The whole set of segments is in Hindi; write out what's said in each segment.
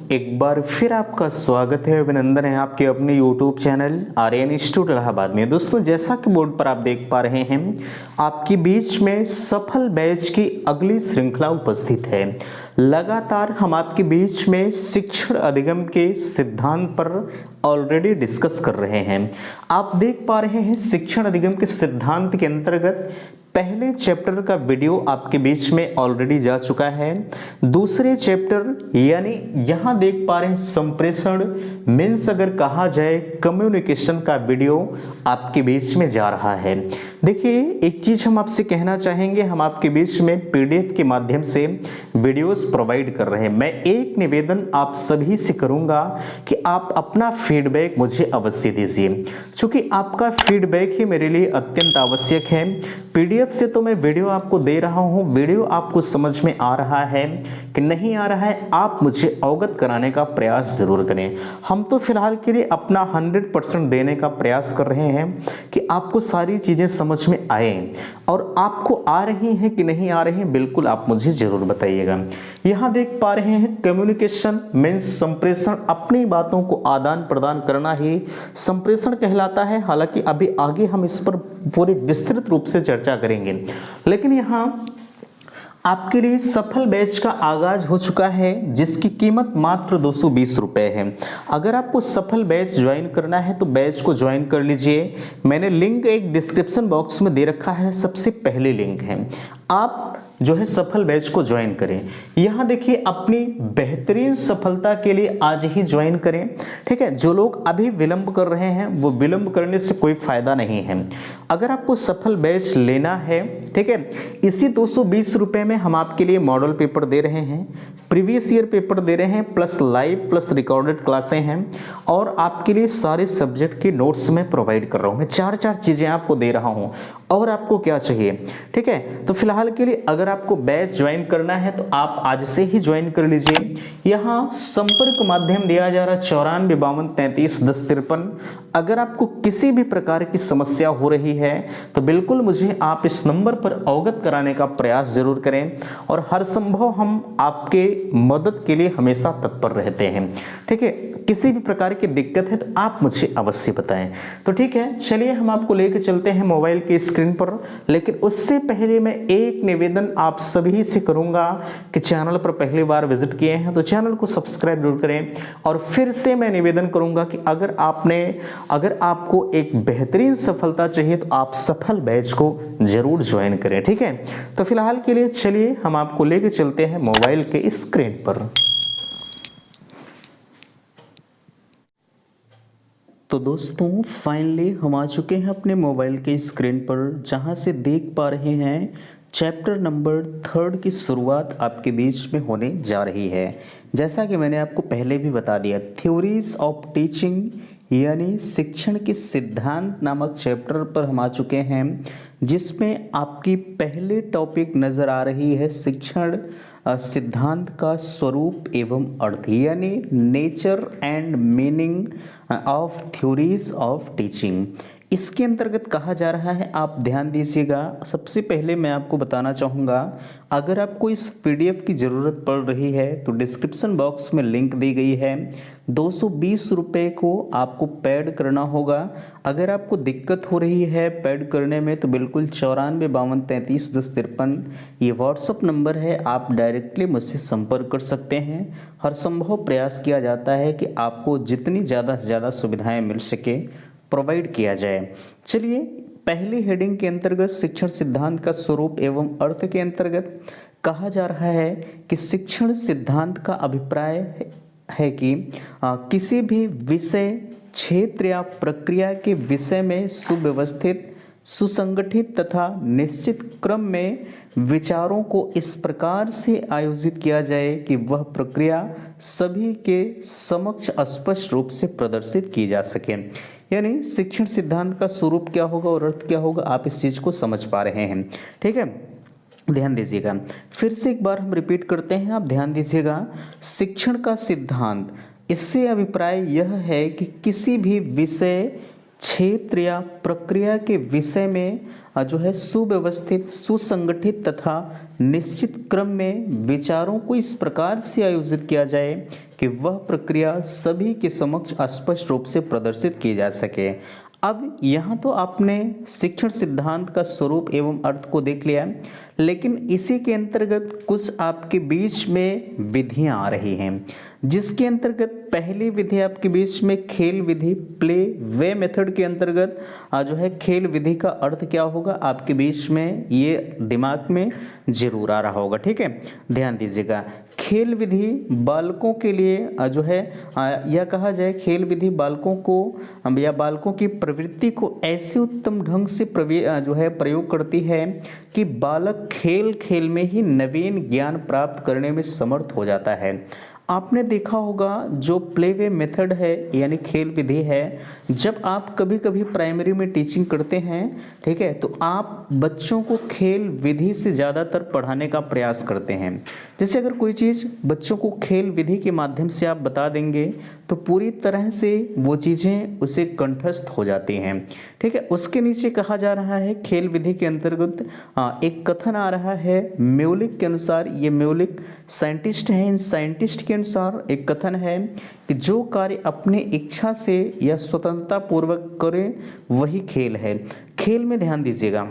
एक बार फिर आपका स्वागत है, अभिनंदन है आपके अपने YouTube channel Aryan institute Allahabad में। दोस्तों, जैसा कि बोर्ड पर आप देख पा रहे हैं, आपके बीच में सफल बैच की अगली श्रृंखला उपस्थित है। लगातार हम आपके बीच में शिक्षण अधिगम के सिद्धांत पर ऑलरेडी डिस्कस कर रहे हैं। आप देख पा रहे हैं शिक्षण अधिगम के सिद्धांत के अंतर्गत पहले चैप्टर का वीडियो आपके बीच में ऑलरेडी जा चुका है। दूसरे चैप्टर यानी यहां देख पा रहे हैं संप्रेषण मीन्स अगर कहा जाए कम्युनिकेशन का वीडियो आपके बीच में जा रहा है। देखिए, एक चीज हम आपसे कहना चाहेंगे, हम आपके बीच में पीडीएफ के माध्यम से वीडियोस प्रोवाइड कर रहे हैं। मैं एक निवेदन आप सभी से करूंगा कि आप अपना फीडबैक मुझे अवश्य दीजिए, क्योंकि आपका फीडबैक ही मेरे लिए अत्यंत आवश्यक है। पीडीएफ से तो मैं वीडियो आपको दे रहा हूं, वीडियो आपको समझ में आ रहा है कि नहीं आ रहा है, आप मुझे अवगत कराने का प्रयास जरूर करें। हम तो फिलहाल के लिए अपना 100% देने का प्रयास कर रहे हैं कि आपको सारी चीजें समझ में आए, और आपको आ रही हैं कि नहीं आ रही हैं, बिल्कुल आप मुझे जरूर बताइएगा। यहां देख पा रहे हैं कम्युनिकेशन मीन्स संप्रेषण, अपनी बातों को आदान प्रदान करना ही संप्रेषण कहलाता है। हालांकि अभी आगे हम इस पर पूरी विस्तृत रूप से चर्चा करेंगे, लेकिन यहां आपके लिए सफल बैच का आगाज हो चुका है, जिसकी कीमत मात्र 220 रुपए है। अगर आपको सफल बैच ज्वाइन करना है तो बैच को ज्वाइन कर लीजिए। मैंने लिंक एक डिस्क्रिप्शन बॉक्स में दे रखा है, सबसे पहले लिंक है, आप जो है सफल बैच को ज्वाइन करें। यहां देखिए, अपनी बेहतरीन सफलता के लिए आज ही ज्वाइन करें, ठीक है। जो लोग अभी विलंब कर रहे हैं वो विलंब करने से कोई फायदा नहीं है। अगर आपको सफल बैच लेना है, ठीक है, इसी 220 रुपए में हम आपके लिए मॉडल पेपर दे रहे हैं, प्रीवियस ईयर पेपर दे रहे हैं, प्लस लाइव प्लस रिकॉर्डेड क्लासें हैं, और आपके लिए सारे सब्जेक्ट के नोट्स में प्रोवाइड कर रहा हूं। मैं चार चीजें आपको दे रहा हूं, और आपको क्या चाहिए, ठीक है। तो फिलहाल के लिए अगर आपको बैच ज्वाइन करना है तो आप आज से ही ज्वाइन कर लीजिए। यहाँ संपर्क माध्यम दिया जा रहा 9452331053। अगर आपको किसी भी प्रकार की समस्या हो रही है तो बिल्कुल मुझे आप इस नंबर पर अवगत कराने का प्रयास जरूर करें, और हर संभव हम आपके मदद के लिए हमेशा तत्पर रहते हैं, ठीक है। किसी भी प्रकार की दिक्कत है तो आप मुझे अवश्य बताएं। तो ठीक है, चलिए हम आपको लेकर चलते हैं मोबाइल की स्क्रीन पर। लेकिन उससे पहले मैं एक निवेदन आप सभी से करूंगा कि चैनल पर पहली बार विजिट किए हैं तो चैनल को सब्सक्राइब जरूर करें। और फिर से मैं निवेदन करूंगा कि अगर आपको एक बेहतरीन सफलता चाहिए तो आप सफल बैच को जरूर ज्वाइन करें, ठीक है। तो फिलहाल के लिए चलिए हम आपको लेकर चलते हैं मोबाइल के स्क्रीन पर। तो दोस्तों, फाइनली हम आ चुके हैं अपने मोबाइल के स्क्रीन पर, जहां से देख पा रहे हैं चैप्टर नंबर 3 की शुरुआत आपके बीच में होने जा रही है। जैसा कि मैंने आपको पहले भी बता दिया, थ्योरीज ऑफ टीचिंग यानी शिक्षण के सिद्धांत नामक चैप्टर पर हम आ चुके हैं, जिसमें आपकी पहले टॉपिक नज़र आ रही है शिक्षण सिद्धांत का स्वरूप एवं अर्थ, यानी nature and meaning of theories of teaching. इसके अंतर्गत कहा जा रहा है, आप ध्यान दीजिएगा। सबसे पहले मैं आपको बताना चाहूँगा, अगर आपको इस पीडीएफ की ज़रूरत पड़ रही है तो डिस्क्रिप्शन बॉक्स में लिंक दी गई है। 220 रुपये को आपको पेड करना होगा। अगर आपको दिक्कत हो रही है पेड करने में तो बिल्कुल 9452331053 ये व्हाट्सअप नंबर है, आप डायरेक्टली मुझसे संपर्क कर सकते हैं। हर संभव प्रयास किया जाता है कि आपको जितनी ज़्यादा से ज़्यादा सुविधाएँ मिल सके प्रोवाइड किया जाए। चलिए, पहली हेडिंग के अंतर्गत शिक्षण सिद्धांत का स्वरूप एवं अर्थ के अंतर्गत कहा जा रहा है कि शिक्षण सिद्धांत का अभिप्राय है कि किसी भी विषय, क्षेत्र या प्रक्रिया के विषय में सुव्यवस्थित, सुसंगठित तथा निश्चित क्रम में विचारों को इस प्रकार से आयोजित किया जाए कि वह प्रक्रिया सभी के समक्ष स्पष्ट रूप से प्रदर्शित की जा सके। यानी शिक्षण सिद्धांत का स्वरूप क्या होगा और अर्थ क्या होगा, आप इस चीज को समझ पा रहे हैं, ठीक है। ध्यान दीजिएगा, फिर से एक बार हम रिपीट करते हैं, आप ध्यान दीजिएगा। शिक्षण का सिद्धांत, इससे अभिप्राय यह है कि किसी भी विषय, क्षेत्र या प्रक्रिया के विषय में जो है सुव्यवस्थित, सुसंगठित तथा निश्चित क्रम में विचारों को इस प्रकार से आयोजित किया जाए कि वह प्रक्रिया सभी के समक्ष स्पष्ट रूप से प्रदर्शित की जा सके। अब यहाँ तो आपने शिक्षण सिद्धांत का स्वरूप एवं अर्थ को देख लिया, लेकिन इसी के अंतर्गत कुछ आपके बीच में विधियां आ रही हैं, जिसके अंतर्गत पहली विधि आपके बीच में खेल विधि, प्ले वे मेथड के अंतर्गत जो है खेल विधि का अर्थ क्या होगा आपके बीच में ये दिमाग में जरूर आ रहा होगा। ठीक है, ध्यान दीजिएगा। खेल विधि बालकों के लिए जो है यह कहा जाए, खेल विधि बालकों को या बालकों की प्रवृत्ति को ऐसे उत्तम ढंग से जो है प्रयोग करती है कि बालक खेल खेल में ही नवीन ज्ञान प्राप्त करने में समर्थ हो जाता है। आपने देखा होगा जो प्ले वे मेथड है यानी खेल विधि है, जब आप कभी कभी प्राइमरी में टीचिंग करते हैं, ठीक है, तो आप बच्चों को खेल विधि से ज़्यादातर पढ़ाने का प्रयास करते हैं। जैसे अगर कोई चीज़ बच्चों को खेल विधि के माध्यम से आप बता देंगे तो पूरी तरह से वो चीज़ें उसे कंठस्थ हो जाती हैं। ठीक है, उसके नीचे कहा जा रहा है खेल विधि के अंतर्गत एक कथन आ रहा है म्यूलिक के अनुसार। ये म्यूलिक साइंटिस्ट हैं, इन साइंटिस्ट के अनुसार एक कथन है कि जो कार्य अपने इच्छा से या स्वतंत्रता पूर्वक करें वही खेल है। खेल में ध्यान दीजिएगा,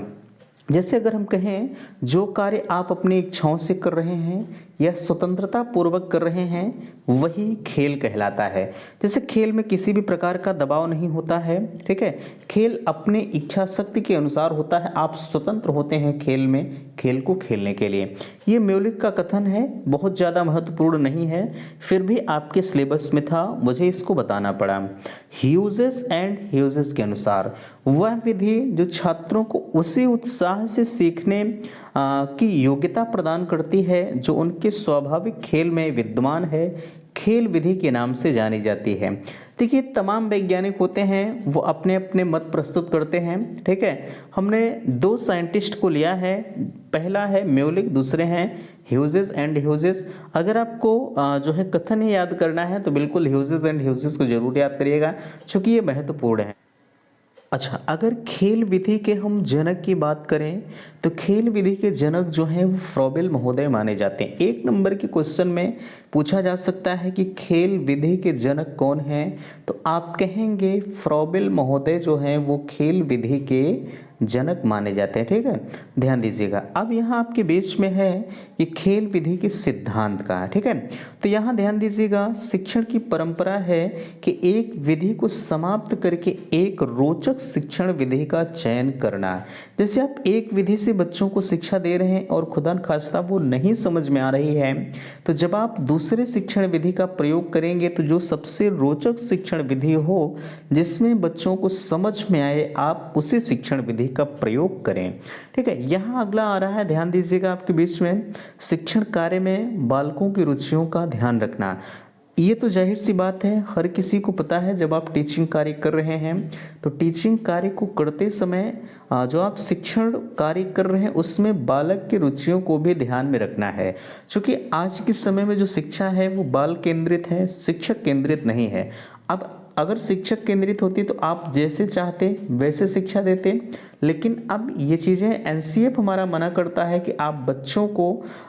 जैसे अगर हम कहें जो कार्य आप अपनी इच्छाओं से कर रहे हैं या स्वतंत्रता पूर्वक कर रहे हैं वही खेल कहलाता है। जैसे खेल में किसी भी प्रकार का दबाव नहीं होता है, ठीक है, खेल अपने इच्छा शक्ति के अनुसार होता है, आप स्वतंत्र होते हैं खेल में, खेल को खेलने के लिए। ये म्यूलिक का कथन है, बहुत ज़्यादा महत्वपूर्ण नहीं है, फिर भी आपके सिलेबस में था, मुझे इसको बताना पड़ा। ह्यूजेस एंड ह्यूजेस के अनुसार वह विधि जो छात्रों को उसी उत्साह से सीखने की योग्यता प्रदान करती है जो उनके स्वाभाविक खेल में विद्यमान है, खेल विधि के नाम से जानी जाती है। देखिए, तमाम वैज्ञानिक होते हैं वो अपने अपने मत प्रस्तुत करते हैं। ठीक है, हमने दो साइंटिस्ट को लिया है, पहला है म्यूलिक, दूसरे हैं ह्यूजेस एंड ह्यूजेस। अगर आपको जो है कथन ही याद करना है तो बिल्कुल ह्यूजेस एंड ह्यूजेस को जरूर याद करिएगा, क्योंकि ये महत्वपूर्ण है। अच्छा, अगर खेल विधि के हम जनक की बात करें तो खेल विधि के जनक जो हैं वो फ्रॉबेल महोदय माने जाते हैं। एक नंबर के क्वेश्चन में पूछा जा सकता है कि खेल विधि के जनक कौन हैं, तो आप कहेंगे फ्रॉबेल महोदय जो हैं वो खेल विधि के जनक माने जाते हैं। ठीक है, ध्यान दीजिएगा। अब यहाँ आपके बीच में है कि खेल विधि के सिद्धांत का, ठीक है, तो यहाँ ध्यान दीजिएगा, शिक्षण की परंपरा है कि एक विधि को समाप्त करके एक रोचक शिक्षण विधि का चयन करना। जैसे आप एक विधि से बच्चों को शिक्षा दे रहे हैं और खुदा न खास्ता वो नहीं समझ में आ रही है, तो जब आप दूसरे शिक्षण विधि का प्रयोग करेंगे तो जो सबसे रोचक शिक्षण विधि हो जिसमें बच्चों को समझ में आए, आप उसी शिक्षण विधि का प्रयोग करें। ठीक है, यहाँ अगला आ रहा है, ध्यान दीजिएगा आपके बीच में, शिक्षण कार्य में बालकों की रुचियों का ध्यान रखना। ये तो जाहिर सी बात है, हर किसी को पता है जब आप टीचिंग कार्य कर रहे हैं तो टीचिंग कार्य को करते समय जो आप शिक्षण कार्य कर रहे हैं उसमें बालक की रुचियों को भी ध्यान में रखना है, क्योंकि आज के समय में जो शिक्षा है वो बाल केंद्रित है, शिक्षक केंद्रित नहीं है। अब अगर शिक्षक केंद्रित होती तो आप जैसे चाहते वैसे शिक्षा देते, लेकिन अब ये चीज़ें एनसीएफ हमारा मना करता है कि आप बच्चों को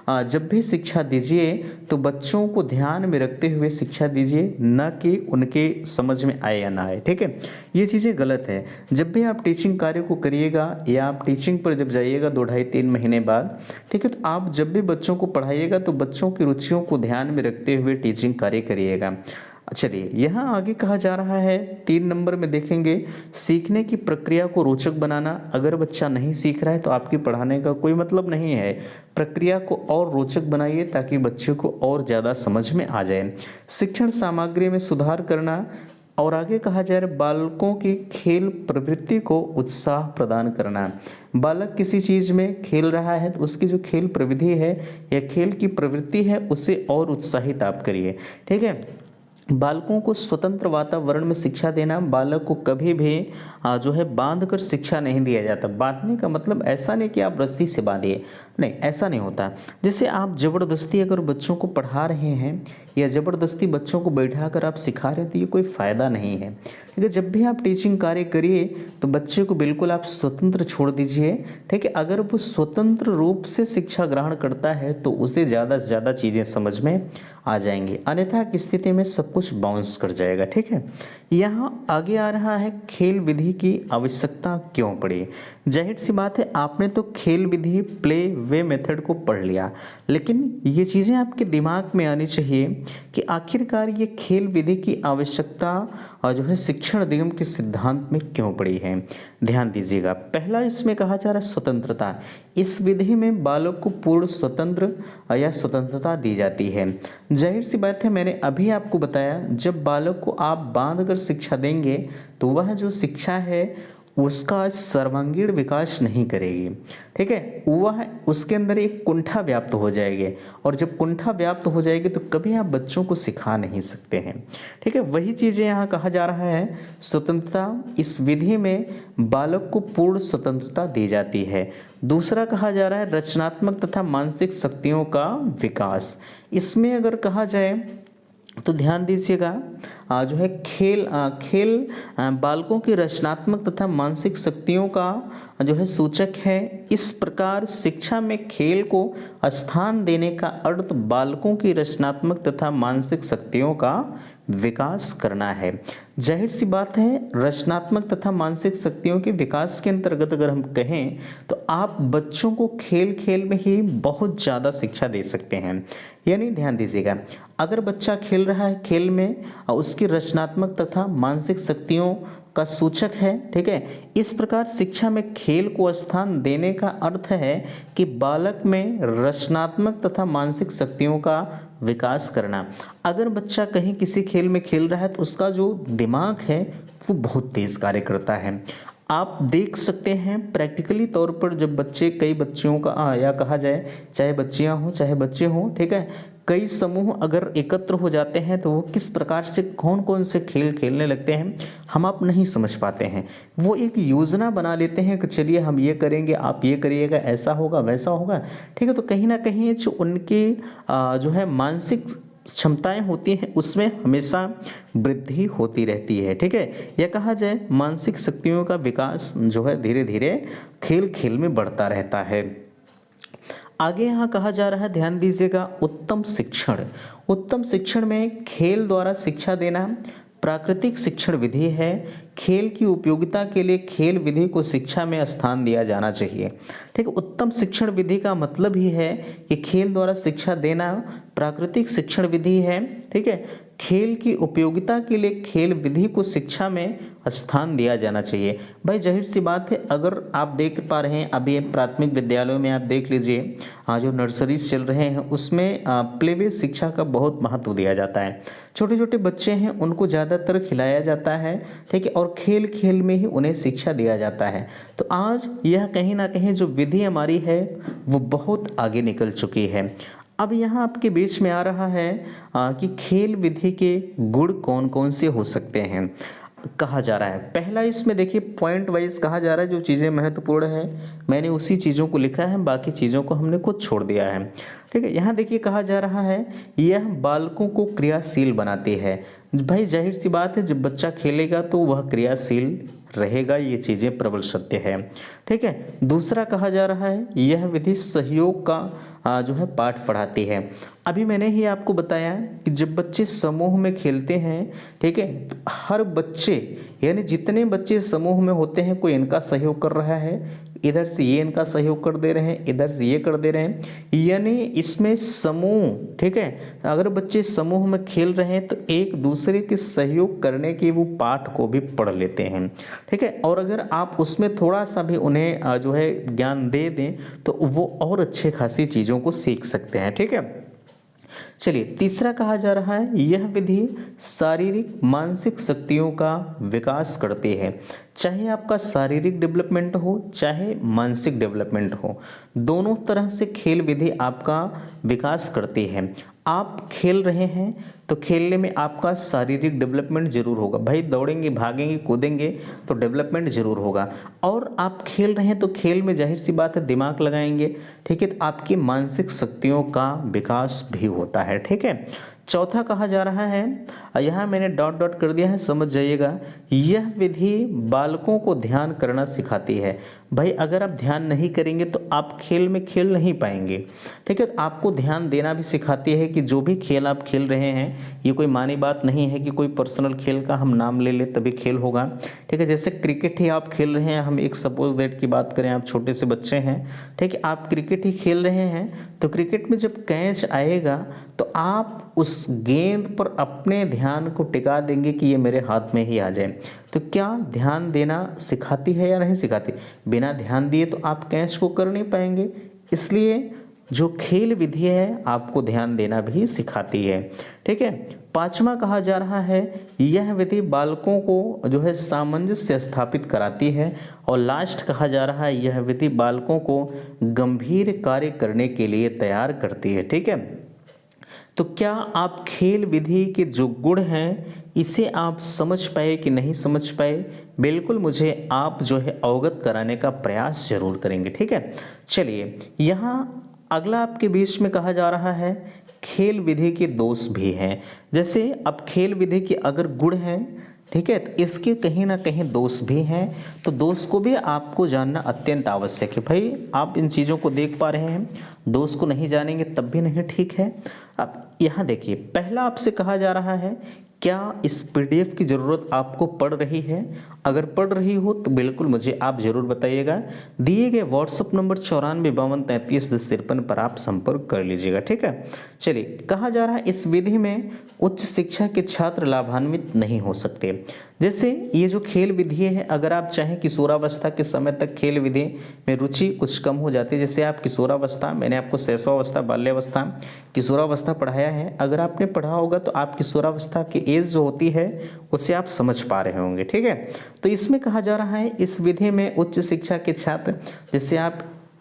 जब भी शिक्षा दीजिए तो बच्चों को ध्यान में रखते हुए शिक्षा दीजिए, न कि उनके समझ में आए या ना आए। ठीक है, ये चीज़ें गलत है। जब भी आप टीचिंग कार्य को करिएगा या आप टीचिंग पर जब जाइएगा 2 ढाई 3 महीने बाद, ठीक है, तो आप जब भी बच्चों को पढ़ाइएगा तो बच्चों की रुचियों को ध्यान में रखते हुए टीचिंग कार्य करिएगा। चलिए, यहाँ आगे कहा जा रहा है 3 नंबर में देखेंगे, सीखने की प्रक्रिया को रोचक बनाना। अगर बच्चा नहीं सीख रहा है तो आपकी पढ़ाने का कोई मतलब नहीं है, प्रक्रिया को और रोचक बनाइए ताकि बच्चे को और ज़्यादा समझ में आ जाए। शिक्षण सामग्री में सुधार करना, और आगे कहा जा रहा है बालकों की खेल प्रवृत्ति को उत्साह प्रदान करना। बालक किसी चीज़ में खेल रहा है तो उसकी जो खेल प्रविधि है या खेल की प्रवृत्ति है उसे और उत्साहित आप करिए। ठीक है, बालकों को स्वतंत्र वातावरण में शिक्षा देना। बालक को कभी भी जो है बांध कर शिक्षा नहीं दिया जाता। बांधने का मतलब ऐसा नहीं कि आप रस्सी से बांधिए, नहीं, ऐसा नहीं होता। जैसे आप ज़बरदस्ती अगर बच्चों को पढ़ा रहे हैं या ज़बरदस्ती बच्चों को बैठा कर आप सिखा रहे हैं तो ये कोई फ़ायदा नहीं है। ठीक है, जब भी आप टीचिंग कार्य करिए तो बच्चे को बिल्कुल आप स्वतंत्र छोड़ दीजिए। ठीक है, अगर वो स्वतंत्र रूप से शिक्षा ग्रहण करता है तो उसे ज़्यादा से ज़्यादा चीज़ें समझ में आ जाएंगे, अन्यथा की स्थिति में सब कुछ बाउंस कर जाएगा। ठीक है, यहाँ आगे आ रहा है खेल विधि की आवश्यकता क्यों पड़ी। जाहिर सी बात है आपने तो खेल विधि प्ले वे मेथड को पढ़ लिया, लेकिन ये चीज़ें आपके दिमाग में आनी चाहिए कि आखिरकार ये खेल विधि की आवश्यकता और जो है शिक्षण निगम के सिद्धांत में क्यों पड़ी है। ध्यान दीजिएगा, पहला इसमें कहा जा रहा है स्वतंत्रता। इस विधि में बालक को पूर्ण स्वतंत्र या स्वतंत्रता दी जाती है। जाहिर सी बात है, मैंने अभी आपको बताया जब बालक को आप बांध कर शिक्षा देंगे तो वह जो शिक्षा है उसका सर्वांगीण विकास नहीं करेगी। ठीक है, वह उसके अंदर एक कुंठा व्याप्त हो जाएगी, और जब कुंठा व्याप्त हो जाएगी तो कभी आप बच्चों को सिखा नहीं सकते हैं। ठीक है, वही चीज़ें यहाँ कहा जा रहा है स्वतंत्रता। इस विधि में बालक को पूर्ण स्वतंत्रता दी जाती है। दूसरा कहा जा रहा है रचनात्मक तथा मानसिक शक्तियों का विकास। इसमें अगर कहा जाए तो ध्यान दीजिएगा, जो है खेल बालकों की रचनात्मक तथा मानसिक शक्तियों का जो है सूचक है। इस प्रकार शिक्षा में खेल को स्थान देने का अर्थ बालकों की रचनात्मक तथा मानसिक शक्तियों का विकास करना है। जाहिर सी बात है, रचनात्मक तथा मानसिक शक्तियों के विकास के अंतर्गत अगर हम कहें तो आप बच्चों को खेल खेल में ही बहुत ज़्यादा शिक्षा दे सकते हैं। यानी ध्यान दीजिएगा, अगर बच्चा खेल रहा है, खेल में उसकी रचनात्मक तथा मानसिक शक्तियों का सूचक है। ठीक है, इस प्रकार शिक्षा में खेल को स्थान देने का अर्थ है कि बालक में रचनात्मक तथा मानसिक शक्तियों का विकास करना। अगर बच्चा कहीं किसी खेल में खेल रहा है तो उसका जो दिमाग है वो बहुत तेज कार्य करता है। आप देख सकते हैं प्रैक्टिकली तौर पर जब बच्चे, कई बच्चियों का या कहा जाए चाहे बच्चियां हों चाहे बच्चे हों, ठीक है, कई समूह अगर एकत्र हो जाते हैं तो वो किस प्रकार से कौन कौन से खेल खेलने लगते हैं हम आप नहीं समझ पाते हैं। वो एक योजना बना लेते हैं कि चलिए हम ये करेंगे, आप ये करिएगा, ऐसा होगा वैसा होगा। ठीक है, तो कहीं ना कहीं जो उनके जो है मानसिक क्षमताएं होती हैं उसमें हमेशा वृद्धि होती रहती है। ठीक है, या कहा जाए मानसिक शक्तियों का विकास जो है धीरे धीरे खेल खेल में बढ़ता रहता है। आगे यहाँ कहा जा रहा है, ध्यान दीजिएगा, उत्तम शिक्षण। उत्तम शिक्षण में खेल द्वारा शिक्षा देना प्राकृतिक शिक्षण विधि है। खेल की उपयोगिता के लिए खेल विधि को शिक्षा में स्थान दिया जाना चाहिए। ठीक है, उत्तम शिक्षण विधि का मतलब ही है कि खेल द्वारा शिक्षा देना प्राकृतिक शिक्षण विधि है। ठीक है, खेल की उपयोगिता के लिए खेल विधि को शिक्षा में स्थान दिया जाना चाहिए। भाई जाहिर सी बात है, अगर आप देख पा रहे हैं अभी प्राथमिक विद्यालयों में आप देख लीजिए, जो नर्सरीज चल रहे हैं उसमें प्ले वे शिक्षा का बहुत महत्व दिया जाता है। छोटे छोटे बच्चे हैं उनको ज़्यादातर खिलाया जाता है। ठीक है, और खेल खेल में ही उन्हें शिक्षा दिया जाता है। तो आज यह कहीं ना कहीं जो विधि हमारी है वो बहुत आगे निकल चुकी है। अब यहाँ आपके बीच में आ रहा है कि खेल विधि के गुण कौन कौन से हो सकते हैं कहा जा रहा है। पहला इसमें देखिए पॉइंट वाइज कहा जा रहा है, जो चीज़ें महत्वपूर्ण है मैंने उसी चीज़ों को लिखा है, बाकी चीज़ों को हमने खुद छोड़ दिया है। ठीक है, यहाँ देखिए कहा जा रहा है यह बालकों को क्रियाशील बनाती है। भाई जाहिर सी बात है, जब बच्चा खेलेगा तो वह क्रियाशील रहेगा, ये चीज़ें प्रबल सत्य है। ठीक है, दूसरा कहा जा रहा है यह विधि सहयोग का जो है पाठ पढ़ाती है। अभी मैंने ही आपको बताया कि जब बच्चे समूह में खेलते हैं, ठीक है, तो हर बच्चे यानी जितने बच्चे समूह में होते हैं कोई इनका सहयोग कर रहा है, इधर से ये इनका सहयोग कर दे रहे हैं, इधर से ये कर दे रहे हैं, यानी इसमें समूह। ठीक है, अगर बच्चे समूह में खेल रहे हैं तो एक दूसरे के सहयोग करने के वो पाठ को भी पढ़ लेते हैं। ठीक है, और अगर आप उसमें थोड़ा सा भी उन्हें जो है ज्ञान दे दें तो वो और अच्छे खासी चीज़ों को सीख सकते हैं। ठीक है, चलिए तीसरा कहा जा रहा है यह विधि शारीरिक मानसिक शक्तियों का विकास करती है। चाहे आपका शारीरिक डेवलपमेंट हो चाहे मानसिक डेवलपमेंट हो, दोनों तरह से खेल विधि आपका विकास करती है। आप खेल रहे हैं तो खेलने में आपका शारीरिक डेवलपमेंट जरूर होगा। भाई दौड़ेंगे भागेंगे कूदेंगे तो डेवलपमेंट जरूर होगा, और आप खेल रहे हैं तो खेल में जाहिर सी बात है दिमाग लगाएंगे। ठीक है, तो आपकी मानसिक शक्तियों का विकास भी होता है। ठीक है, चौथा कहा जा रहा है, यहाँ मैंने डॉट डॉट कर दिया है, समझ जाइएगा, यह विधि बालकों को ध्यान करना सिखाती है। भाई अगर आप ध्यान नहीं करेंगे तो आप खेल में खेल नहीं पाएंगे, ठीक है। तो आपको ध्यान देना भी सिखाती है कि जो भी खेल आप खेल रहे हैं, ये कोई मानी बात नहीं है कि कोई पर्सनल खेल का हम नाम ले ले तभी खेल होगा, ठीक है। जैसे क्रिकेट ही आप खेल रहे हैं, हम एक सपोज दैट की बात करें, आप छोटे से बच्चे हैं, ठीक है, आप क्रिकेट ही खेल रहे हैं, तो क्रिकेट में जब कैच आएगा तो आप उस गेंद पर अपने ध्यान को टिका देंगे कि ये मेरे हाथ में ही आ जाए। तो क्या ध्यान देना सिखाती है या नहीं सिखाती? बिना ध्यान दिए तो आप कैच को कर नहीं पाएंगे, इसलिए जो खेल विधि है आपको ध्यान देना भी सिखाती है, ठीक है। पांचवा कहा जा रहा है, यह विधि बालकों को जो है सामंजस्य स्थापित कराती है। और लास्ट कहा जा रहा है, यह विधि बालकों को गंभीर कार्य करने के लिए तैयार करती है, ठीक है। तो क्या आप खेल विधि के जो गुण हैं इसे आप समझ पाए कि नहीं समझ पाए? बिल्कुल मुझे आप जो है अवगत कराने का प्रयास जरूर करेंगे, ठीक है। चलिए, यहाँ अगला आपके बीच में कहा जा रहा है, खेल विधि के दोष भी हैं। जैसे अब खेल विधि के अगर गुण हैं, ठीक है, तो इसके कहीं ना कहीं दोष भी हैं, तो दोष को भी आपको जानना अत्यंत आवश्यक है। भाई आप इन चीज़ों को देख पा रहे हैं, दोष को नहीं जानेंगे तब भी नहीं ठीक है। अब यहाँ देखिए, पहला आपसे कहा जा रहा है, क्या इस पीडीएफ की ज़रूरत आपको पड़ रही है? अगर पड़ रही हो तो बिल्कुल मुझे आप ज़रूर बताइएगा। दिए गए व्हाट्सअप नंबर 9452331053 पर आप संपर्क कर लीजिएगा, ठीक है। चलिए, कहा जा रहा है इस विधि में उच्च शिक्षा के छात्र लाभान्वित नहीं हो सकते। जैसे ये जो खेल विधि है, अगर आप चाहें किशोरावस्था के समय तक खेल विधि में रुचि कुछ कम हो जाती है, जैसे आप किशोरावस्था, मैंने आपको शैशवावस्था, बाल्यावस्था, किशोरावस्था पढ़ाया है, अगर आपने पढ़ा होगा तो आप किशोरावस्था की एज जो होती है उसे आप समझ पा रहे होंगे, ठीक है। तो इसमें कहा जा रहा है, इस विधि में उच्च शिक्षा के छात्र, जैसे आप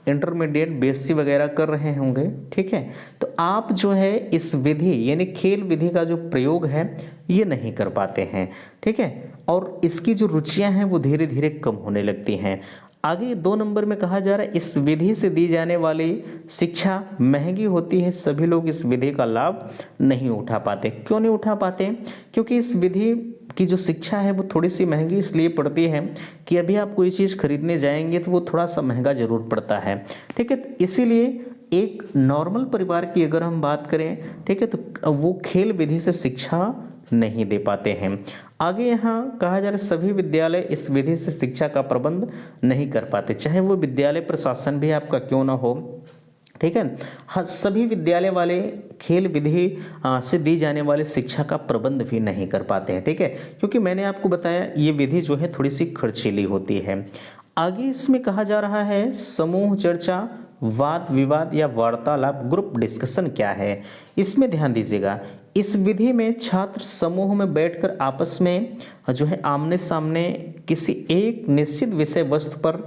इंटरमीडिएट बीएससी वगैरह कर रहे होंगे, ठीक है, तो आप जो है इस विधि यानी खेल विधि का जो प्रयोग है ये नहीं कर पाते हैं, ठीक है। और इसकी जो रुचियां हैं वो धीरे धीरे कम होने लगती हैं। आगे 2 नंबर में कहा जा रहा है, इस विधि से दी जाने वाली शिक्षा महंगी होती है, सभी लोग इस विधि का लाभ नहीं उठा पाते। क्यों नहीं उठा पाते? क्योंकि इस विधि की जो शिक्षा है वो थोड़ी सी महंगी इसलिए पड़ती है कि अभी आप कोई चीज़ खरीदने जाएंगे तो वो थोड़ा सा महंगा जरूर पड़ता है, ठीक है। इसीलिए एक नॉर्मल परिवार की अगर हम बात करें, ठीक है, तो वो खेल विधि से शिक्षा नहीं दे पाते हैं। आगे यहाँ कहा जा रहा है, सभी विद्यालय इस विधि से शिक्षा का प्रबंध नहीं कर पाते, चाहे वो विद्यालय प्रशासन भी आपका क्यों ना हो, ठीक है। हाँ, सभी विद्यालय वाले खेल विधि से दी जाने वाली शिक्षा का प्रबंध भी नहीं कर पाते हैं, ठीक है, क्योंकि मैंने आपको बताया ये विधि जो है थोड़ी सी खर्चीली होती है। आगे इसमें कहा जा रहा है, समूह चर्चा, वाद विवाद या वार्तालाप, ग्रुप डिस्कशन क्या है? इसमें ध्यान दीजिएगा, इस विधि में छात्र समूह में बैठकर आपस में जो है आमने सामने किसी एक निश्चित विषय वस्तु पर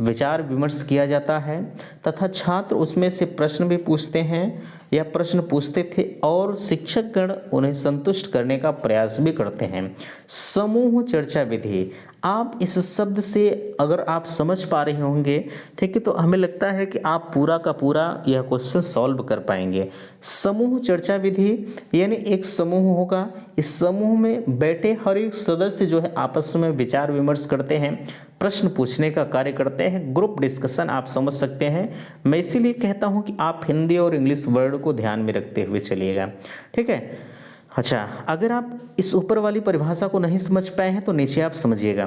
विचार विमर्श किया जाता है तथा छात्र उसमें से प्रश्न भी पूछते हैं या प्रश्न पूछते थे और शिक्षकगण उन्हें संतुष्ट करने का प्रयास भी करते हैं। समूह चर्चा विधि, आप इस शब्द से अगर आप समझ पा रहे होंगे, ठीक है, तो हमें लगता है कि आप पूरा का पूरा यह क्वेश्चन सॉल्व कर पाएंगे। समूह चर्चा विधि यानी एक समूह होगा, इस समूह में बैठे हर एक सदस्य जो है आपस में विचार विमर्श करते हैं, प्रश्न पूछने का कार्य करते हैं, ग्रुप डिस्कशन आप समझ सकते हैं। मैं इसीलिए कहता हूं कि आप हिंदी और इंग्लिश वर्ड को ध्यान में रखते हुए चलिएगा, ठीक है। अच्छा, अगर आप इस ऊपर वाली परिभाषा को नहीं समझ पाए हैं तो नीचे आप समझिएगा,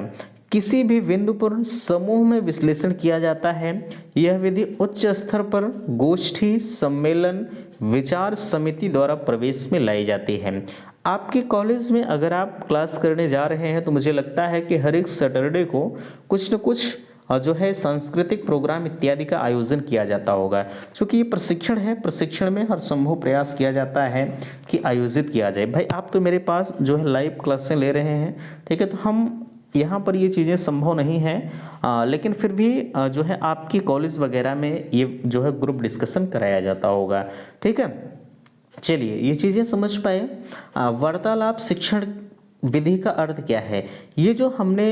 किसी भी बिंदु पर समूह में विश्लेषण किया जाता है। यह विधि उच्च स्तर पर गोष्ठी, सम्मेलन, विचार समिति द्वारा प्रवेश में लाई जाती है। आपके कॉलेज में अगर आप क्लास करने जा रहे हैं तो मुझे लगता है कि हर एक सैटरडे को कुछ न कुछ जो है सांस्कृतिक प्रोग्राम इत्यादि का आयोजन किया जाता होगा, क्योंकि ये प्रशिक्षण है, प्रशिक्षण में हर संभव प्रयास किया जाता है कि आयोजित किया जाए। भाई आप तो मेरे पास जो है लाइव क्लासें ले रहे हैं, ठीक है, तो हम यहाँ पर ये चीज़ें संभव नहीं हैं, लेकिन फिर भी जो है आपकी कॉलेज वगैरह में ये जो है ग्रुप डिस्कशन कराया जाता होगा, ठीक है। चलिए, ये चीज़ें समझ पाए। वार्तालाप शिक्षण विधि का अर्थ क्या है? ये जो हमने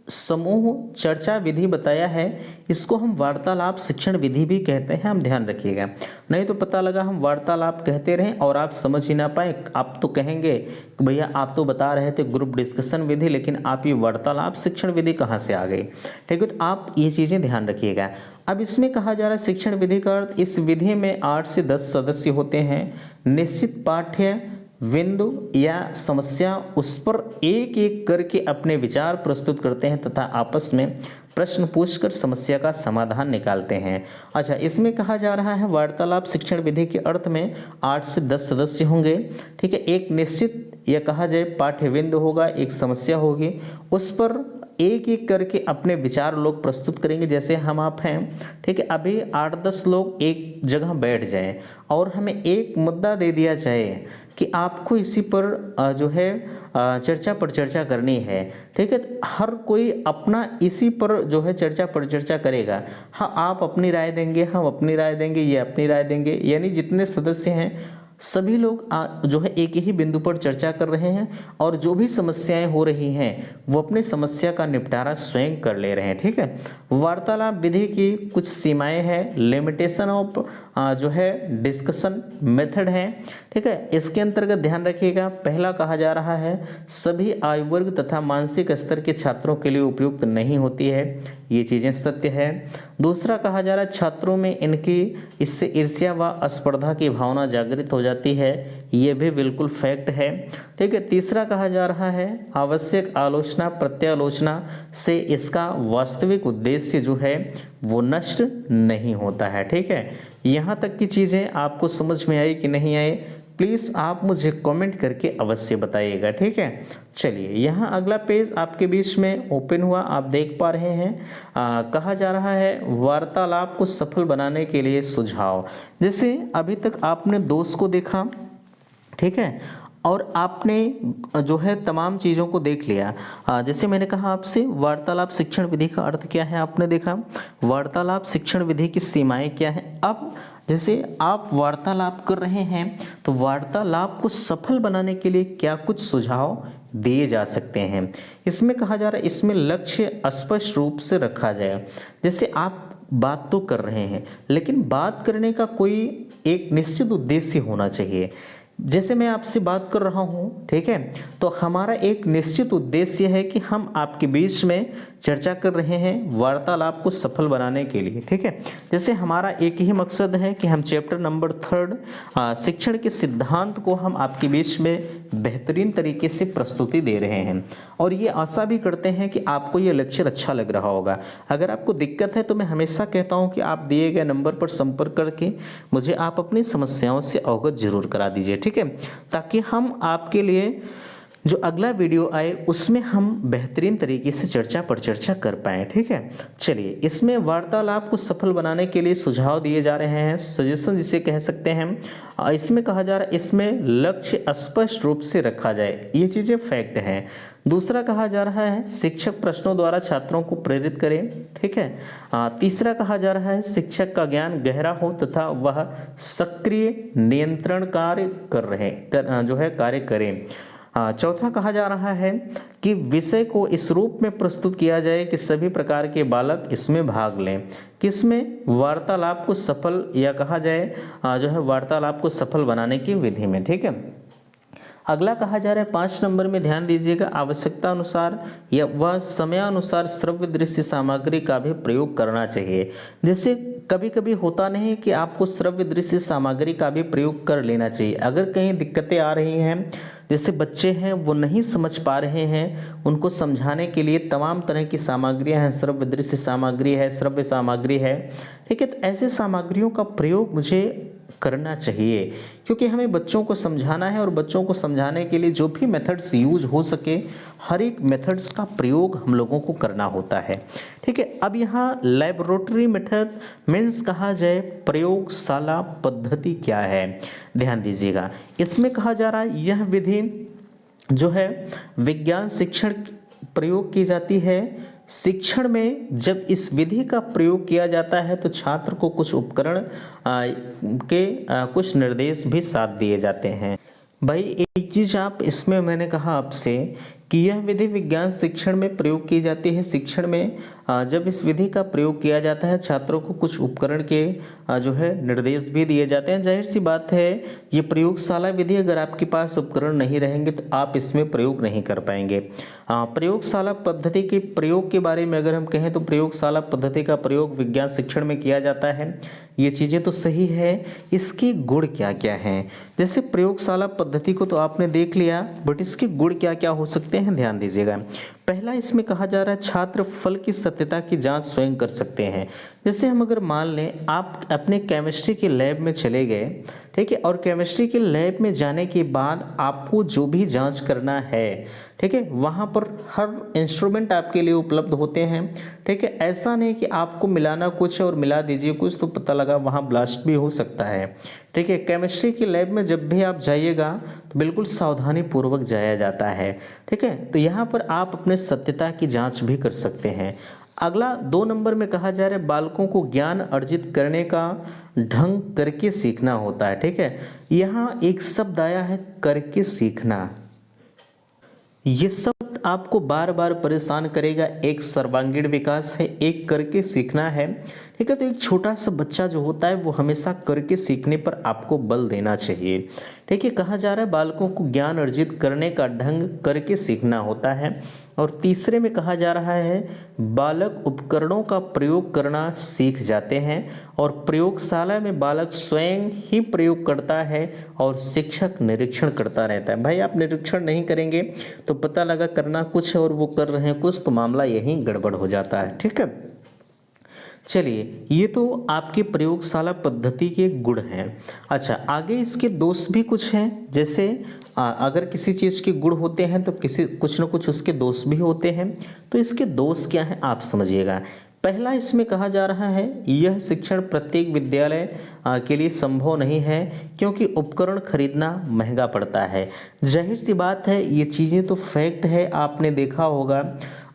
समूह चर्चा विधि बताया है, इसको हम वार्तालाप शिक्षण विधि भी कहते हैं, हम ध्यान रखिएगा। नहीं तो पता लगा हम वार्तालाप कहते रहें और आप समझ ही ना पाए, आप तो कहेंगे कि भैया आप तो बता रहे थे ग्रुप डिस्कशन विधि, लेकिन आप ये वार्तालाप शिक्षण विधि कहाँ से आ गई। ठीक है, तो आप ये चीज़ें ध्यान रखिएगा। अब इसमें कहा जा रहा है शिक्षण विधि का अर्थ, इस विधि में 8 से 10 सदस्य होते हैं, निश्चित पाठ्य बिंदु या समस्या उस पर एक एक करके अपने विचार प्रस्तुत करते हैं तथा आपस में प्रश्न पूछकर समस्या का समाधान निकालते हैं। अच्छा, इसमें कहा जा रहा है वार्तालाप शिक्षण विधि के अर्थ में 8 से 10 सदस्य होंगे। ठीक है, एक निश्चित या कहा जाए पाठ्य बिंदु होगा, एक समस्या होगी, उस पर एक एक करके अपने विचार लोग प्रस्तुत करेंगे। जैसे हम आप हैं, ठीक है, अभी 8-10 लोग एक जगह बैठ जाएं और हमें एक मुद्दा दे दिया जाए कि आपको इसी पर जो है चर्चा पर चर्चा करनी है। ठीक है, हर कोई अपना इसी पर जो है चर्चा पर चर्चा करेगा। हाँ, आप अपनी राय देंगे, हम अपनी राय देंगे, ये अपनी राय देंगे, यानी जितने सदस्य हैं सभी लोग जो है एक ही बिंदु पर चर्चा कर रहे हैं और जो भी समस्याएं हो रही हैं वो अपने समस्या का निपटारा स्वयं कर ले रहे हैं। ठीक है, वार्तालाप विधि की कुछ सीमाएं हैं, लिमिटेशन ऑफ जो है डिस्कशन मेथड है। ठीक है, इसके अंतर्गत ध्यान रखिएगा, पहला कहा जा रहा है सभी आयु वर्ग तथा मानसिक स्तर के छात्रों के लिए उपयुक्त नहीं होती है, ये चीज़ें सत्य है। दूसरा कहा जा रहा है छात्रों में इनकी इससे ईर्ष्या व स्पर्धा की भावना जागृत हो जाती है, ये भी बिल्कुल फैक्ट है। ठीक है, तीसरा कहा जा रहा है आवश्यक आलोचना प्रत्यालोचना से इसका वास्तविक उद्देश्य जो है वो नष्ट नहीं होता है। ठीक है, यहाँ तक की चीज़ें आपको समझ में आई कि नहीं आई, प्लीज़ आप मुझे कमेंट करके अवश्य बताइएगा। ठीक है, चलिए यहाँ अगला पेज आपके बीच में ओपन हुआ, आप देख पा रहे हैं। कहा जा रहा है वार्तालाप को सफल बनाने के लिए सुझाव। जैसे अभी तक आपने दोस्त को देखा, ठीक है, और आपने जो है तमाम चीज़ों को देख लिया। जैसे मैंने कहा आपसे वार्तालाप शिक्षण विधि का अर्थ क्या है, आपने देखा वार्तालाप शिक्षण विधि की सीमाएं क्या है। अब जैसे आप वार्तालाप कर रहे हैं तो वार्तालाप को सफल बनाने के लिए क्या कुछ सुझाव दिए जा सकते हैं। इसमें कहा जा रहा है इसमें लक्ष्य स्पष्ट रूप से रखा जाए। जैसे आप बात तो कर रहे हैं लेकिन बात करने का कोई एक निश्चित उद्देश्य होना चाहिए। जैसे मैं आपसे बात कर रहा हूँ, ठीक है, तो हमारा एक निश्चित उद्देश्य है कि हम आपके बीच में चर्चा कर रहे हैं वार्तालाप को सफल बनाने के लिए। ठीक है, जैसे हमारा एक ही मकसद है कि हम चैप्टर नंबर 3 शिक्षण के सिद्धांत को हम आपके बीच में बेहतरीन तरीके से प्रस्तुति दे रहे हैं और ये आशा भी करते हैं कि आपको ये लेक्चर अच्छा लग रहा होगा। अगर आपको दिक्कत है तो मैं हमेशा कहता हूँ कि आप दिए गए नंबर पर संपर्क करके मुझे आप अपनी समस्याओं से अवगत जरूर करा दीजिए। ठीक है, ताकि हम आपके लिए जो अगला वीडियो आए उसमें हम बेहतरीन तरीके से चर्चा पर चर्चा कर पाएँ। ठीक है, चलिए इसमें वार्तालाप को सफल बनाने के लिए सुझाव दिए जा रहे हैं, सजेशन जिसे कह सकते हैं। इसमें कहा जा रहा है इसमें लक्ष्य स्पष्ट रूप से रखा जाए, ये चीज़ें फैक्ट हैं। दूसरा कहा जा रहा है शिक्षक प्रश्नों द्वारा छात्रों को प्रेरित करें। ठीक है, तीसरा कहा जा रहा है शिक्षक का ज्ञान गहरा हो तथा वह सक्रिय नियंत्रण कार्य कार्य करें। चौथा कहा जा रहा है कि विषय को इस रूप में प्रस्तुत किया जाए कि सभी प्रकार के बालक इसमें भाग लें। किसमें? वार्तालाप को सफल या कहा जाए वार्तालाप को सफल बनाने की विधि में। ठीक है, अगला कहा जा रहा है 5 नंबर में ध्यान दीजिएगा आवश्यकता अनुसार या वह समयानुसार श्रव्य दृश्य सामग्री का भी प्रयोग करना चाहिए। जैसे कभी कभी होता नहीं कि आपको श्रव्य दृश्य सामग्री का भी प्रयोग कर लेना चाहिए। अगर कहीं दिक्कतें आ रही हैं, जैसे बच्चे हैं वो नहीं समझ पा रहे हैं, उनको समझाने के लिए तमाम तरह की सामग्रियां हैं, श्रव्य दृश्य सामग्री है, श्रव्य सामग्री है। ठीक है, तो ऐसे सामग्रियों का प्रयोग मुझे करना चाहिए क्योंकि हमें बच्चों को समझाना है और बच्चों को समझाने के लिए जो भी मेथड्स यूज हो सके हर एक मेथड्स का प्रयोग हम लोगों को करना होता है। ठीक है, अब यहाँ लैबोरेटरी मेथड मीन्स कहा जाए प्रयोगशाला पद्धति क्या है, ध्यान दीजिएगा। इसमें कहा जा रहा है यह विधि जो है विज्ञान शिक्षण प्रयोग की जाती है। शिक्षण में जब इस विधि का प्रयोग किया जाता है तो छात्र को कुछ उपकरण के कुछ निर्देश भी साथ दिए जाते हैं। भाई एक चीज़ आप इसमें मैंने कहा आपसे कि यह विधि विज्ञान शिक्षण में प्रयोग की जाती है। शिक्षण में जब इस विधि का प्रयोग किया जाता है छात्रों को कुछ उपकरण के जो है निर्देश भी दिए जाते हैं। जाहिर सी बात है ये प्रयोगशाला विधि, अगर आपके पास उपकरण नहीं रहेंगे तो आप इसमें प्रयोग नहीं कर पाएंगे। प्रयोगशाला पद्धति के प्रयोग के बारे में अगर हम कहें तो प्रयोगशाला पद्धति का प्रयोग विज्ञान शिक्षण में किया जाता है। ये चीज़ें तो सही है, इसके गुण क्या क्या हैं? जैसे प्रयोगशाला पद्धति को तो आपने देख लिया, बट इसके गुण क्या क्या हो सकते हैं ध्यान दीजिएगा। पहला इसमें कहा जा रहा है छात्र फल की सत्यता की जांच स्वयं कर सकते हैं। जैसे हम अगर मान लें आप अपने केमिस्ट्री के लैब में चले गए, ठीक है, और केमिस्ट्री के लैब में जाने के बाद आपको जो भी जांच करना है, ठीक है, वहाँ पर हर इंस्ट्रूमेंट आपके लिए उपलब्ध होते हैं। ठीक है, ऐसा नहीं कि आपको मिलाना कुछ और मिला दीजिए कुछ तो पता लगा वहाँ ब्लास्ट भी हो सकता है। ठीक है, केमिस्ट्री के लैब में जब भी आप जाइएगा तो बिल्कुल सावधानी पूर्वक जाया जाता है। ठीक है, तो यहाँ पर आप अपने सत्यता की जांच भी कर सकते हैं। अगला 2 नंबर में कहा जा रहा है बालकों को ज्ञान अर्जित करने का ढंग करके सीखना होता है। ठीक है, यहाँ एक शब्द आया है करके सीखना। ये शब्द आपको बार बार परेशान करेगा। एक सर्वांगीण विकास है, एक करके सीखना है। ठीक है, तो एक छोटा सा बच्चा जो होता है वो हमेशा करके सीखने पर आपको बल देना चाहिए। ठीक है, कहा जा रहा है बालकों को ज्ञान अर्जित करने का ढंग करके सीखना होता है। और तीसरे में कहा जा रहा है बालक उपकरणों का प्रयोग करना सीख जाते हैं और प्रयोगशाला में बालक स्वयं ही प्रयोग करता है और शिक्षक निरीक्षण करता रहता है। भाई आप निरीक्षण नहीं करेंगे तो पता लगा करना कुछ और वो कर रहे हैं कुछ, तो मामला यहीं गड़बड़ हो जाता है। ठीक है, चलिए ये तो आपके प्रयोगशाला पद्धति के गुण हैं। अच्छा, आगे इसके दोष भी कुछ हैं। जैसे अगर किसी चीज़ के गुण होते हैं तो कुछ न कुछ उसके दोष भी होते हैं। तो इसके दोष क्या हैं आप समझिएगा। पहला इसमें कहा जा रहा है यह शिक्षण प्रत्येक विद्यालय के लिए संभव नहीं है क्योंकि उपकरण खरीदना महंगा पड़ता है। जाहिर सी बात है ये चीज़ें तो फैक्ट है, आपने देखा होगा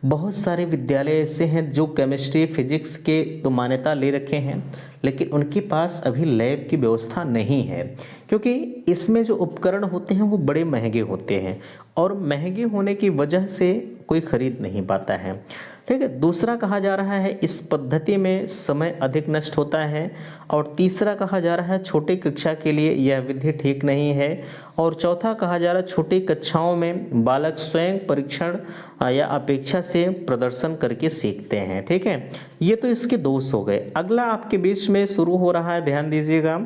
बहुत सारे विद्यालय ऐसे हैं जो केमिस्ट्री फिजिक्स के तो मान्यता ले रखे हैं लेकिन उनके पास अभी लैब की व्यवस्था नहीं है क्योंकि इसमें जो उपकरण होते हैं वो बड़े महंगे होते हैं और महंगे होने की वजह से कोई खरीद नहीं पाता है। ठीक है, दूसरा कहा जा रहा है इस पद्धति में समय अधिक नष्ट होता है और तीसरा कहा जा रहा है छोटी कक्षा के लिए यह विधि ठीक नहीं है और चौथा कहा जा रहा है छोटी कक्षाओं में बालक स्वयं परीक्षण या अपेक्षा से प्रदर्शन करके सीखते हैं। ठीक है, ये तो इसके दोष हो गए। अगला आपके बीच में शुरू हो रहा है, ध्यान दीजिएगा,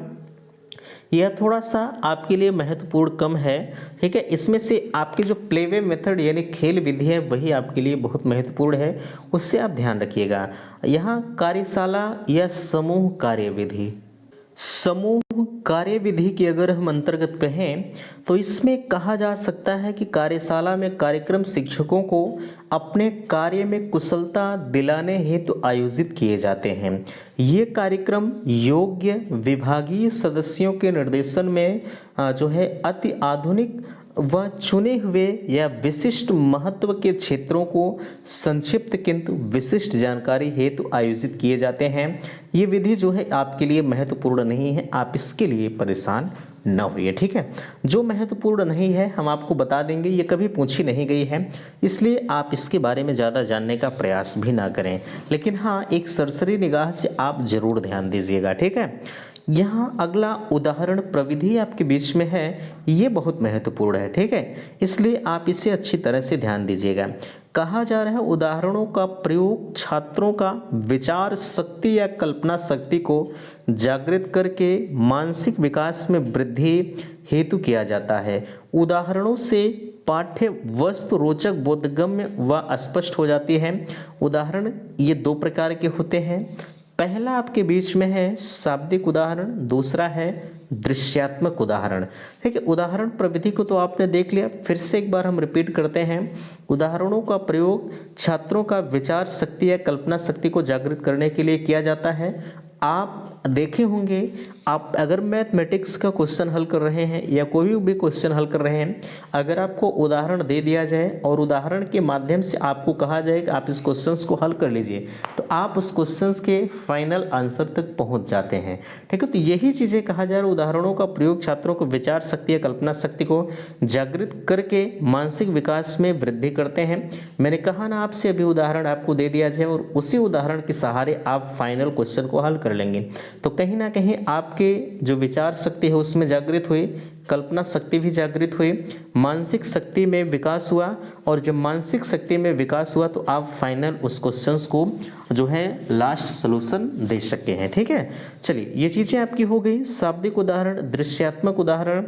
यह थोड़ा सा आपके लिए महत्वपूर्ण कम है। ठीक है, इसमें से आपके जो प्लेवे मेथड यानी खेल विधि है वही आपके लिए बहुत महत्वपूर्ण है, उससे आप ध्यान रखिएगा। यहाँ कार्यशाला या समूह कार्यविधि, समूह कार्यविधि की अगर हम अंतर्गत कहें तो इसमें कहा जा सकता है कि कार्यशाला में कार्यक्रम शिक्षकों को अपने कार्य में कुशलता दिलाने हेतु आयोजित किए जाते हैं। ये कार्यक्रम योग्य विभागीय सदस्यों के निर्देशन में जो है अति आधुनिक व चुने हुए या विशिष्ट महत्व के क्षेत्रों को संक्षिप्त किंतु विशिष्ट जानकारी हेतु आयोजित किए जाते हैं। ये विधि जो है आपके लिए महत्वपूर्ण नहीं है, आप इसके लिए परेशान न होइए। ठीक है, जो महत्वपूर्ण नहीं है हम आपको बता देंगे, ये कभी पूछी नहीं गई है इसलिए आप इसके बारे में ज़्यादा जानने का प्रयास भी ना करें, लेकिन हाँ एक सरसरी निगाह से आप जरूर ध्यान दीजिएगा। ठीक है, यहाँ अगला उदाहरण प्रविधि आपके बीच में है, ये बहुत महत्वपूर्ण है। ठीक है, इसलिए आप इसे अच्छी तरह से ध्यान दीजिएगा। कहा जा रहा है उदाहरणों का प्रयोग छात्रों का विचार शक्ति या कल्पना शक्ति को जागृत करके मानसिक विकास में वृद्धि हेतु किया जाता है। उदाहरणों से पाठ्य वस्तु रोचक बोधगम्य व स्पष्ट हो जाती है। उदाहरण ये 2 प्रकार के होते हैं। पहला आपके बीच में है शाब्दिक उदाहरण, दूसरा है दृश्यात्मक उदाहरण। ठीक है, उदाहरण प्रविधि को तो आपने देख लिया, फिर से एक बार हम रिपीट करते हैं। उदाहरणों का प्रयोग छात्रों का विचार शक्ति या कल्पना शक्ति को जागृत करने के लिए किया जाता है। आप देखे होंगे, आप अगर मैथमेटिक्स का क्वेश्चन हल कर रहे हैं या कोई भी क्वेश्चन हल कर रहे हैं, अगर आपको उदाहरण दे दिया जाए और उदाहरण के माध्यम से आपको कहा जाए कि आप इस क्वेश्चंस को हल कर लीजिए, तो आप उस क्वेश्चंस के फाइनल आंसर तक पहुंच जाते हैं। ठीक है, तो यही चीज़ें कहा जा रहा है, उदाहरणों का प्रयोग छात्रों को विचार शक्ति या कल्पना शक्ति को जागृत करके मानसिक विकास में वृद्धि करते हैं। मैंने कहा ना आपसे, अभी उदाहरण आपको दे दिया जाए और उसी उदाहरण के सहारे आप फाइनल क्वेश्चन को हल कर लेंगे, तो कहीं ना कहीं आपके जो विचार शक्ति है उसमें जागृत हुई, कल्पना शक्ति भी जागृत हुई, मानसिक शक्ति में विकास हुआ, और जब मानसिक शक्ति में विकास हुआ तो आप फाइनल उस क्वेश्चंस को जो है लास्ट सॉल्यूशन दे सकते हैं। ठीक है, चलिए ये चीज़ें आपकी हो गई। शाब्दिक उदाहरण, दृश्यात्मक उदाहरण,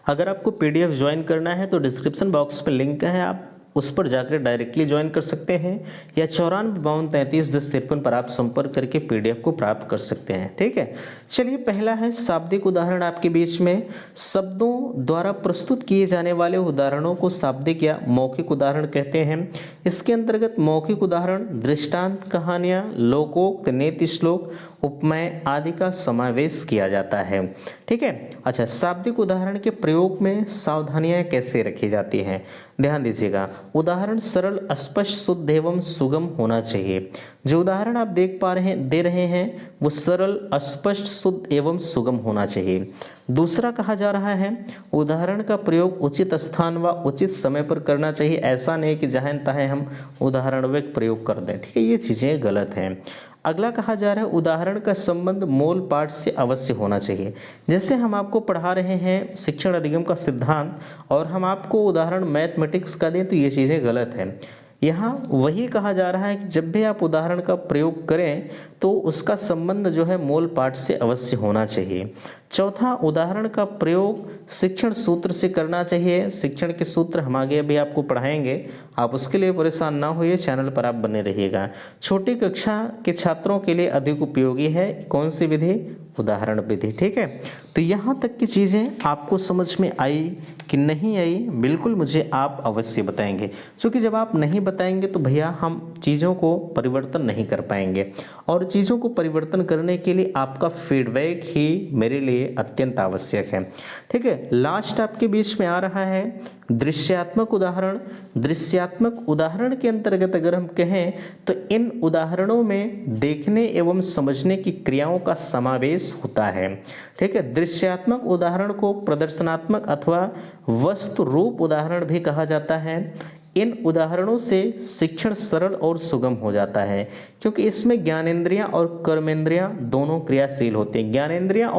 अगर आपको पीडीएफ ज्वाइन करना है तो डिस्क्रिप्शन बॉक्स पर लिंक है, आप उस पर जाकर डायरेक्टली ज्वाइन कर सकते हैं, या 9452331053 पर आप संपर्क करके पीडीएफ को प्राप्त कर सकते हैं। ठीक है, चलिए पहला है शाब्दिक उदाहरण। आपके बीच में शब्दों द्वारा प्रस्तुत किए जाने वाले उदाहरणों को शाब्दिक या मौखिक उदाहरण कहते हैं। इसके अंतर्गत मौखिक उदाहरण दृष्टांत, कहानियाँ, लोकोक्त, नीति श्लोक, उपमेय आदि का समावेश किया जाता है। ठीक है, अच्छा, शाब्दिक उदाहरण के प्रयोग में सावधानियां कैसे रखी जाती हैं, ध्यान दीजिएगा। उदाहरण सरल, स्पष्ट, शुद्ध एवं सुगम होना चाहिए। जो उदाहरण आप दे रहे हैं वो सरल, स्पष्ट, शुद्ध एवं सुगम होना चाहिए। दूसरा कहा जा रहा है उदाहरण का प्रयोग उचित स्थान व उचित समय पर करना चाहिए। ऐसा नहीं कि जहाँ तहाँ हम उदाहरण व प्रयोग कर दें। ठीक है, ये चीज़ें गलत हैं। अगला कहा जा रहा है उदाहरण का संबंध मूल पाठ से अवश्य होना चाहिए। जैसे हम आपको पढ़ा रहे हैं शिक्षण अधिगम का सिद्धांत और हम आपको उदाहरण मैथमेटिक्स का दें तो ये चीज़ें गलत हैं। यहाँ वही कहा जा रहा है कि जब भी आप उदाहरण का प्रयोग करें तो उसका संबंध जो है मूल पाठ से अवश्य होना चाहिए। चौथा, उदाहरण का प्रयोग शिक्षण सूत्र से करना चाहिए। शिक्षण के सूत्र हम आगे अभी आपको पढ़ाएंगे, आप उसके लिए परेशान ना होइए, चैनल पर आप बने रहिएगा। छोटी कक्षा के छात्रों के लिए अधिक उपयोगी है कौन सी विधि, उदाहरण विधि। ठीक है, तो यहाँ तक की चीज़ें आपको समझ में आई कि नहीं आई, बिल्कुल मुझे आप अवश्य बताएंगे, क्योंकि जब आप नहीं बताएंगे तो भैया हम चीज़ों को परिवर्तन नहीं कर पाएंगे, और चीज़ों को परिवर्तन करने के लिए आपका फीडबैक ही मेरे लिए अत्यंत आवश्यक है। ठीक है, लास्ट आपके बीच में आ रहा है दृश्यात्मक उदाहरण। दृश्यात्मक उदाहरण के अंतर्गत अगर हम कहें तो इन उदाहरणों में देखने एवं समझने की क्रियाओं का समावेश होता है। ठीक है, दृश्यात्मक उदाहरण को प्रदर्शनात्मक अथवा वस्तु रूप उदाहरण भी कहा जाता है। इन उदाहरणों से शिक्षण सरल और सुगम हो जाता है, क्योंकि इसमें ज्ञानेंद्रियां और कर्मेंद्रियां दोनों क्रियाशील होते हैं। ज्ञानेंद्रियां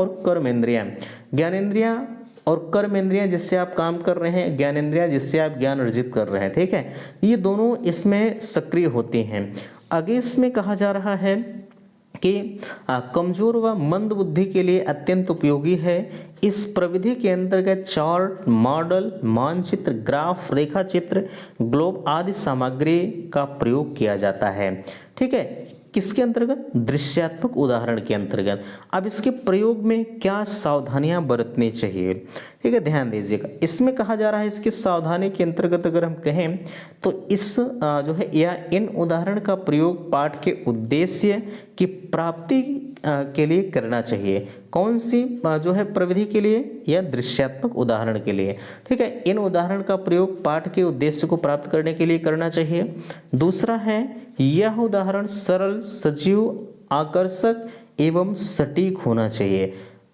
और कर्मेंद्रियां जिससे आप काम कर रहे हैं, ज्ञानेंद्रियां जिससे आप ज्ञान अर्जित कर रहे हैं। ठीक है, ये दोनों इसमें सक्रिय होती हैं। आगे इसमें कहा जा रहा है कि कमजोर व मंद बुद्धि के लिए अत्यंत उपयोगी है। इस प्रविधि के अंतर्गत चार्ट, मॉडल, मानचित्र, ग्राफ, रेखा चित्र, ग्लोब आदि सामग्री का प्रयोग किया जाता है। ठीक है, किसके अंतर्गत, दृश्यात्मक उदाहरण के अंतर्गत। अब इसके प्रयोग में क्या सावधानियां बरतनी चाहिए, ठीक है, ध्यान दीजिएगा। इसमें कहा जा रहा है इसकी सावधानी के अंतर्गत अगर हम कहें तो इस जो है या इन उदाहरण का प्रयोग पाठ के उद्देश्य की प्राप्ति के लिए करना चाहिए। कौन सी जो है प्रविधि के लिए, या दृश्यात्मक उदाहरण के लिए। ठीक है, इन उदाहरण का प्रयोग पाठ के उद्देश्य को प्राप्त करने के लिए करना चाहिए। दूसरा है यह उदाहरण सरल, सजीव, आकर्षक एवं सटीक होना चाहिए।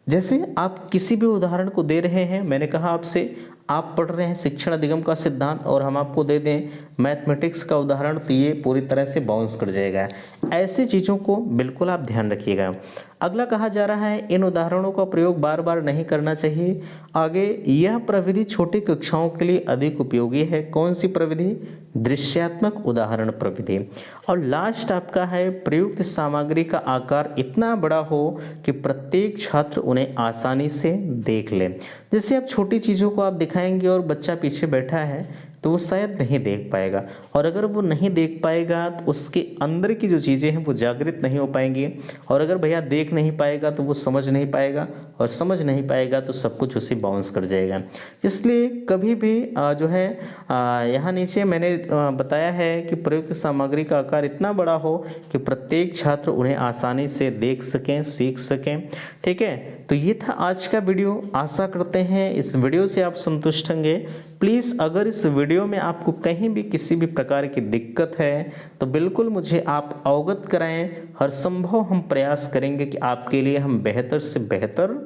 जैसे आप किसी भी उदाहरण को दे रहे हैं, मैंने कहा आपसे आप पढ़ रहे हैं शिक्षण अधिगम का सिद्धांत और हम आपको दे दें मैथमेटिक्स का उदाहरण तो ये पूरी तरह से बाउंस कर जाएगा। ऐसी चीज़ों को बिल्कुल आप ध्यान रखिएगा। अगला कहा जा रहा है इन उदाहरणों का प्रयोग बार बार नहीं करना चाहिए। आगे, यह प्रविधि छोटी कक्षाओं के लिए अधिक उपयोगी है। कौन सी प्रविधि, दृश्यात्मक उदाहरण प्रविधि। और लास्ट आपका है प्रयुक्त सामग्री का आकार इतना बड़ा हो कि प्रत्येक छात्र उन्हें आसानी से देख ले। जैसे आप छोटी चीज़ों को आप दिखाएंगे और बच्चा पीछे बैठा है तो वो शायद नहीं देख पाएगा, और अगर वो नहीं देख पाएगा तो उसके अंदर की जो चीज़ें हैं वो जागृत नहीं हो पाएंगी, और अगर भैया देख नहीं पाएगा तो वो समझ नहीं पाएगा, और समझ नहीं पाएगा तो सब कुछ उसी बाउंस कर जाएगा। इसलिए कभी भी जो है यहाँ नीचे मैंने बताया है कि प्रयुक्त सामग्री का आकार इतना बड़ा हो कि प्रत्येक छात्र उन्हें आसानी से देख सकें, सीख सकें। ठीक है, तो ये था आज का वीडियो। आशा करते हैं इस वीडियो से आप संतुष्ट होंगे। प्लीज़ अगर इस वीडियो में आपको कहीं भी किसी भी प्रकार की दिक्कत है तो बिल्कुल मुझे आप अवगत कराएं। हर संभव हम प्रयास करेंगे कि आपके लिए हम बेहतर से बेहतर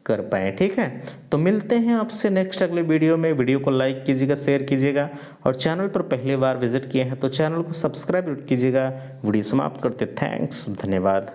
कर पाएँ। ठीक है, तो मिलते हैं आपसे नेक्स्ट अगले वीडियो में। वीडियो को लाइक कीजिएगा, शेयर कीजिएगा, और चैनल पर पहली बार विजिट किए हैं तो चैनल को सब्सक्राइब कीजिएगा। वीडियो समाप्त करते, थैंक्स, धन्यवाद।